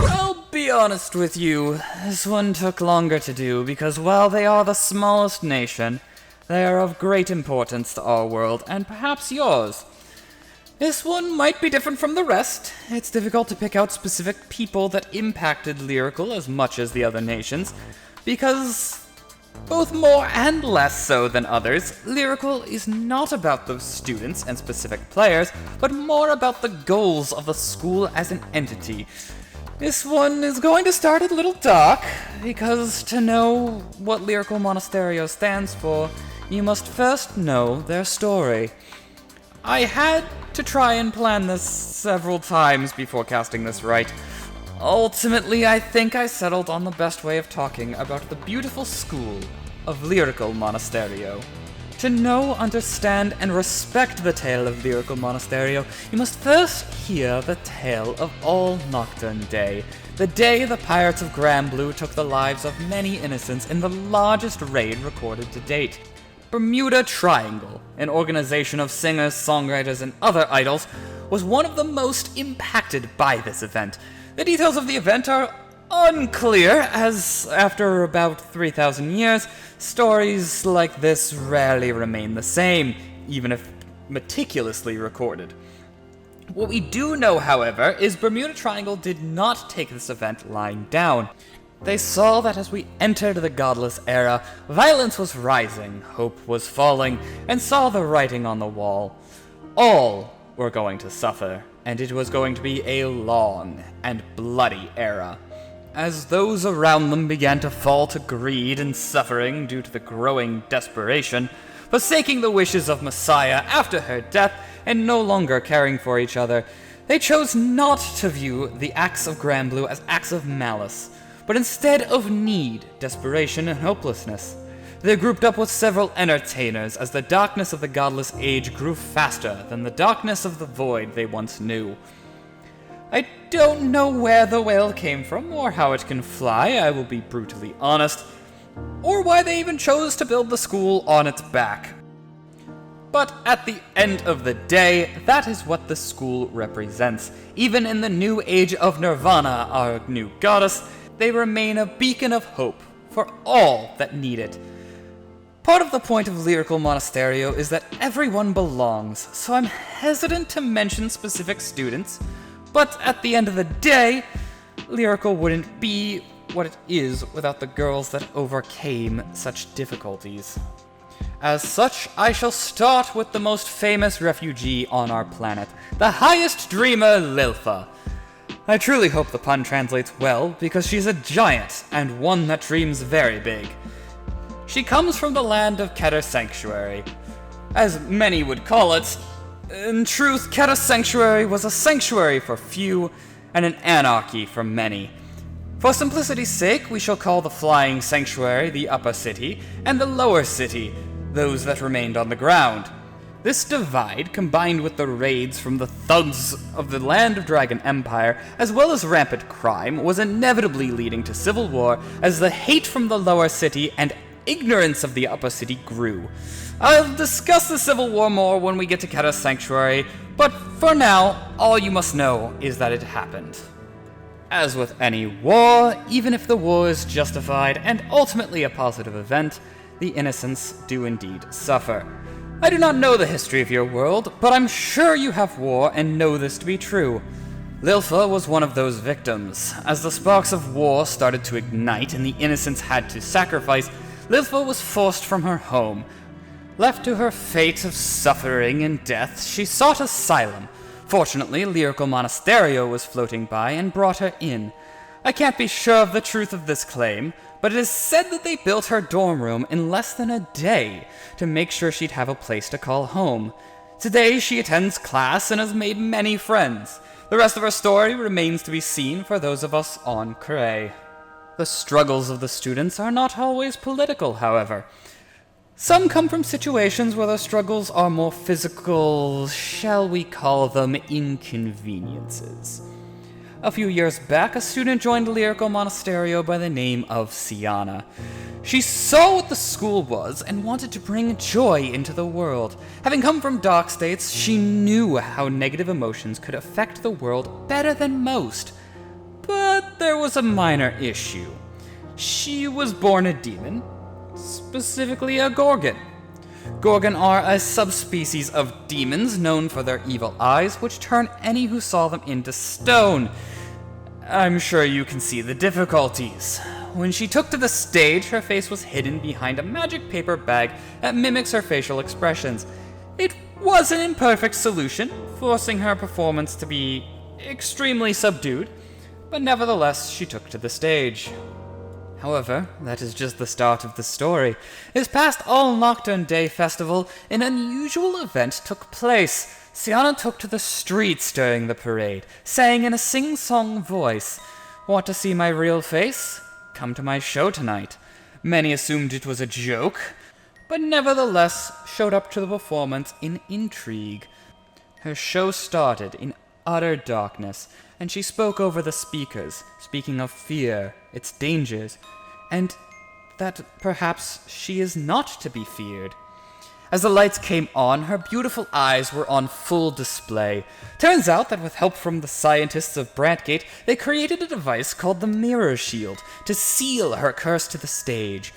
I'll be honest with you, this one took longer to do because while they are the smallest nation, they are of great importance to our world and perhaps yours. This one might be different from the rest. It's difficult to pick out specific people that impacted Lyrical as much as the other nations, because both more and less so than others, Lyrical is not about those students and specific players, but more about the goals of the school as an entity. This one is going to start a little dark, because to know what Lyrical Monestario stands for, you must first know their story. I had to try and plan this several times before casting this right. Ultimately, I think I settled on the best way of talking about the beautiful school of Lyrical Monestario. To know, understand, and respect the tale of Lyrical Monestario, you must first hear the tale of All Nocturne Day, the day the pirates of Granblue took the lives of many innocents in the largest raid recorded to date. Bermuda Triangle, an organization of singers, songwriters, and other idols, was one of the most impacted by this event. The details of the event are unclear, as after about 3,000 years, stories like this rarely remain the same, even if meticulously recorded. What we do know, however, is Bermuda Triangle did not take this event lying down. They saw that as we entered the godless era, violence was rising, hope was falling, and saw the writing on the wall. All were going to suffer, and it was going to be a long and bloody era. As those around them began to fall to greed and suffering due to the growing desperation, forsaking the wishes of Messiah after her death and no longer caring for each other, they chose not to view the acts of Granblue as acts of malice, but instead of need, desperation, and hopelessness. They grouped up with several entertainers as the darkness of the godless age grew faster than the darkness of the void they once knew. I don't know where the whale came from or how it can fly, I will be brutally honest, or why they even chose to build the school on its back. But at the end of the day, that is what the school represents. Even in the new age of Nirvana, our new goddess, they remain a beacon of hope for all that need it. Part of the point of Lyrical Monestario is that everyone belongs, so I'm hesitant to mention specific students, but at the end of the day, Lyrical wouldn't be what it is without the girls that overcame such difficulties. As such, I shall start with the most famous refugee on our planet, the highest dreamer, Lilfa. I truly hope the pun translates well, because she's a giant, and one that dreams very big. She comes from the land of Keter Sanctuary. As many would call it, in truth, Keter Sanctuary was a sanctuary for few, and an anarchy for many. For simplicity's sake, we shall call the Flying Sanctuary the Upper City, and the Lower City those that remained on the ground. This divide, combined with the raids from the thugs of the Land of Dragon Empire, as well as rampant crime, was inevitably leading to civil war as the hate from the Lower City and ignorance of the Upper City grew. I'll discuss the civil war more when we get to Keter Sanctuary, but for now, all you must know is that it happened. As with any war, even if the war is justified and ultimately a positive event, the innocents do indeed suffer. I do not know the history of your world, but I'm sure you have war and know this to be true. Lilfa was one of those victims. As the sparks of war started to ignite and the innocents had to sacrifice, Lilfa was forced from her home. Left to her fate of suffering and death, she sought asylum. Fortunately, Lyrical Monestario was floating by and brought her in. I can't be sure of the truth of this claim, but it is said that they built her dorm room in less than a day to make sure she'd have a place to call home. Today, she attends class and has made many friends. The rest of her story remains to be seen for those of us on Cray. The struggles of the students are not always political, however. Some come from situations where the struggles are more physical, shall we call them inconveniences. A few years back, a student joined Lyrical Monestario by the name of Siana. She saw what the school was and wanted to bring joy into the world. Having come from dark states, she knew how negative emotions could affect the world better than most. But there was a minor issue. She was born a demon, specifically a Gorgon. Gorgon are a subspecies of demons known for their evil eyes, which turn any who saw them into stone. I'm sure you can see the difficulties. When she took to the stage, her face was hidden behind a magic paper bag that mimics her facial expressions. It was an imperfect solution, forcing her performance to be extremely subdued, but nevertheless she took to the stage. However, that is just the start of the story. This past All-Nocturne Day festival, an unusual event took place. Sienna took to the streets during the parade, saying in a sing-song voice, "Want to see my real face? Come to my show tonight." Many assumed it was a joke, but nevertheless showed up to the performance in intrigue. Her show started in utter darkness, and she spoke over the speakers, speaking of fear, its dangers, and that perhaps she is not to be feared. As the lights came on, her beautiful eyes were on full display. Turns out that with help from the scientists of Brantgate, they created a device called the Mirror Shield to seal her curse to the stage.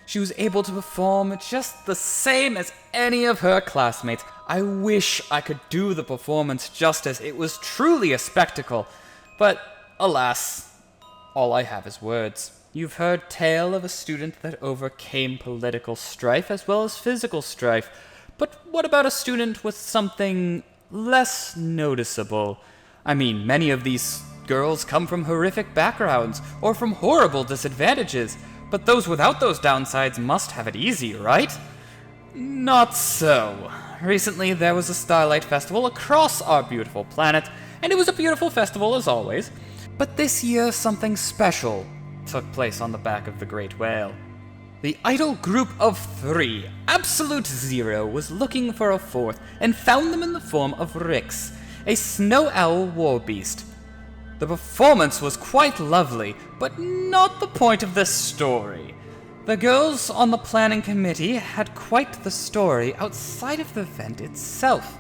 She was able to perform just the same as any of her classmates. I wish I could do the performance justice. It was truly a spectacle. But, alas, all I have is words. You've heard tale of a student that overcame political strife as well as physical strife. But what about a student with something less noticeable? I mean, many of these girls come from horrific backgrounds or from horrible disadvantages. But those without those downsides must have it easy, right? Not so. Recently, there was a Starlight Festival across our beautiful planet, and it was a beautiful festival as always. But this year, something special took place on the back of the Great Whale. The idol group of 3, Absolute Zero, was looking for a fourth, and found them in the form of Rix, a snow owl war beast. The performance was quite lovely, but not the point of this story. The girls on the planning committee had quite the story outside of the event itself.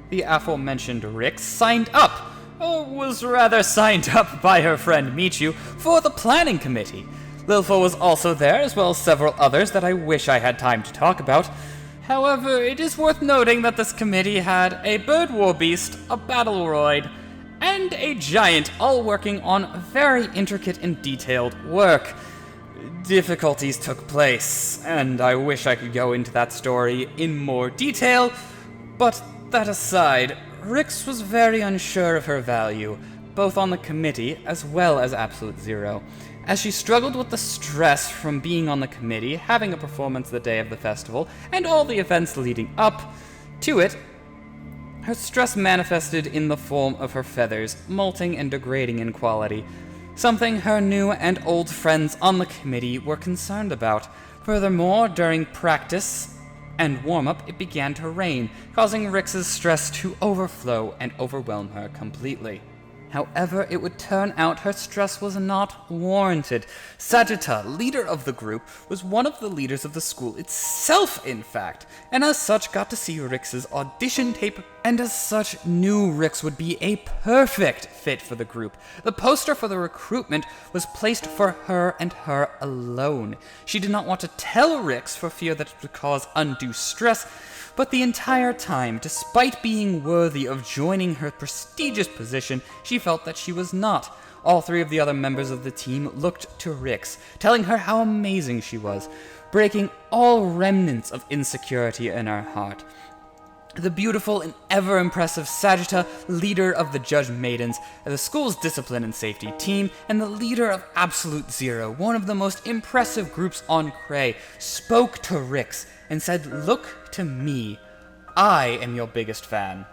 The aforementioned Rick signed up, or was rather signed up by her friend Michu, for the planning committee. Lilfo was also there, as well as several others that I wish I had time to talk about. However, it is worth noting that this committee had a bird war beast, a battleroid, and a giant, all working on very intricate and detailed work. Difficulties took place, and I wish I could go into that story in more detail, but that aside, Rix was very unsure of her value, both on the committee as well as Absolute Zero, as she struggled with the stress from being on the committee, having a performance the day of the festival, and all the events leading up to it. Her stress manifested in the form of her feathers, molting and degrading in quality, something her new and old friends on the committee were concerned about. Furthermore, during practice and warm-up, it began to rain, causing Rix's stress to overflow and overwhelm her completely. However, it would turn out her stress was not warranted. Sagitta, leader of the group, was one of the leaders of the school itself, in fact, and as such got to see Rix's audition tape, and as such knew Rix would be a perfect fit for the group. The poster for the recruitment was placed for her and her alone. She did not want to tell Rix for fear that it would cause undue stress, but the entire time, despite being worthy of joining her prestigious position, she felt that she was not. All 3 of the other members of the team looked to Rix, telling her how amazing she was, breaking all remnants of insecurity in her heart. The beautiful and ever-impressive Sagitta, leader of the Judge Maidens, the school's discipline and safety team, and the leader of Absolute Zero, one of the most impressive groups on Cray, spoke to Rix and said, "Look to me. I am your biggest fan."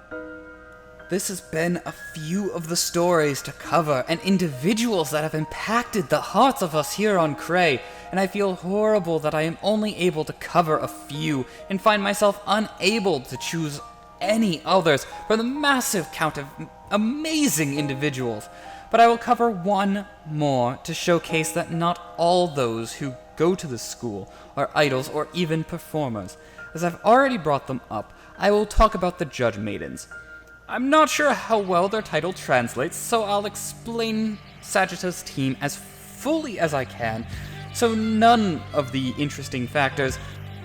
This has been a few of the stories to cover and individuals that have impacted the hearts of us here on Cray, and I feel horrible that I am only able to cover a few and find myself unable to choose any others from the massive count of amazing individuals. But I will cover one more to showcase that not all those who go to the school are idols or even performers. As I've already brought them up, I will talk about the Judge Maidens. I'm not sure how well their title translates, so I'll explain Sagitta's team as fully as I can, so none of the interesting factors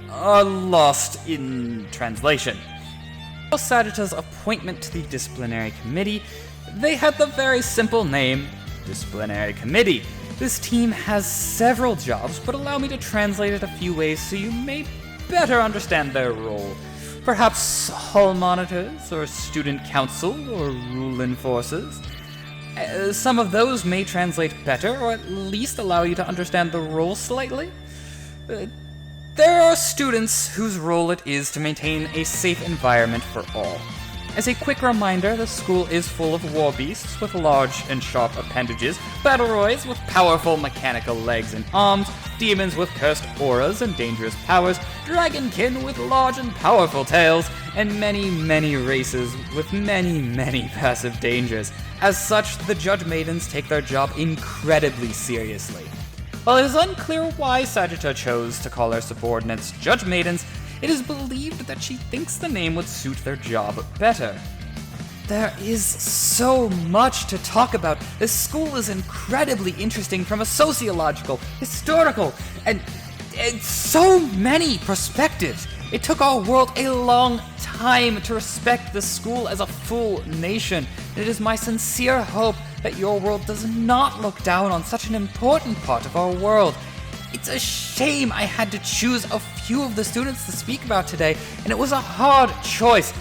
are lost in translation. For Sagitta's appointment to the disciplinary committee, they had the very simple name, Disciplinary Committee. This team has several jobs, but allow me to translate it a few ways so you may better understand their role. Perhaps hall monitors, or student council, or rule enforcers. Some of those may translate better, or at least allow you to understand the role slightly. There are students whose role it is to maintain a safe environment for all. As a quick reminder, the school is full of war beasts with large and sharp appendages, battleroids with powerful mechanical legs and arms, demons with cursed auras and dangerous powers, dragonkin with large and powerful tails, and many, many races with many, many passive dangers. As such, the Judge Maidens take their job incredibly seriously. While it is unclear why Sagitta chose to call her subordinates Judge Maidens, it is believed that she thinks the name would suit their job better. There is so much to talk about. This school is incredibly interesting from a sociological, historical, and so many perspectives. It took our world a long time to respect the school as a full nation. It is my sincere hope that your world does not look down on such an important part of our world. It's a shame I had to choose a few of the students to speak about today, and it was a hard choice.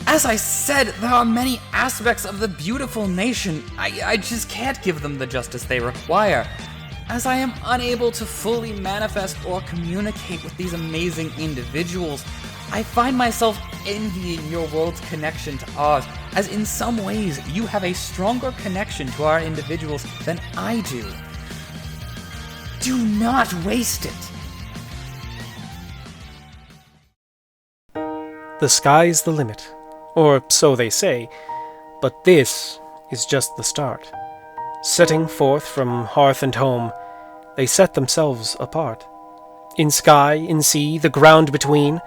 As I said, there are many aspects of the beautiful nation. I just can't give them the justice they require. As I am unable to fully manifest or communicate with these amazing individuals, I find myself envying your world's connection to ours, as in some ways you have a stronger connection to our individuals than I do. Do not waste it. The sky's the limit, or so they say, but this is just the start. Setting forth from hearth and home, they set themselves apart. In sky, in sea, the ground between,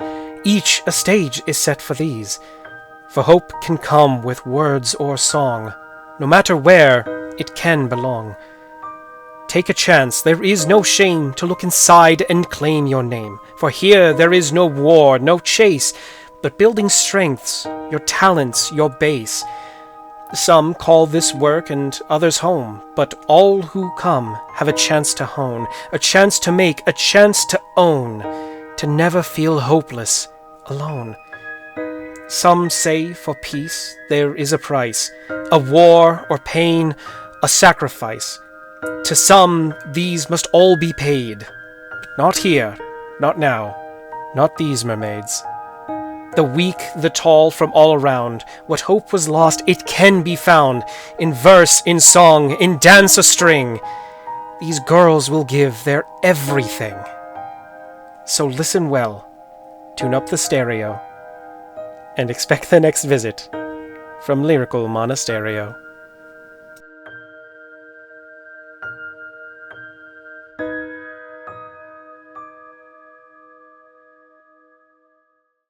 each a stage is set for these. For hope can come with words or song, no matter where it can belong. Take a chance, there is no shame to look inside and claim your name. For here there is no war, no chase, but building strengths, your talents, your base. Some call this work and others home, but all who come have a chance to hone, a chance to make, a chance to own, to never feel hopeless, alone. Some say for peace there is a price, a war or pain, a sacrifice. To some, these must all be paid. Not here, not now, not these mermaids. The weak, the tall, from all around, what hope was lost, it can be found. In verse, in song, in dance a string. These girls will give their everything. So listen well, tune up the stereo, and expect the next visit from Lyrical Monestario.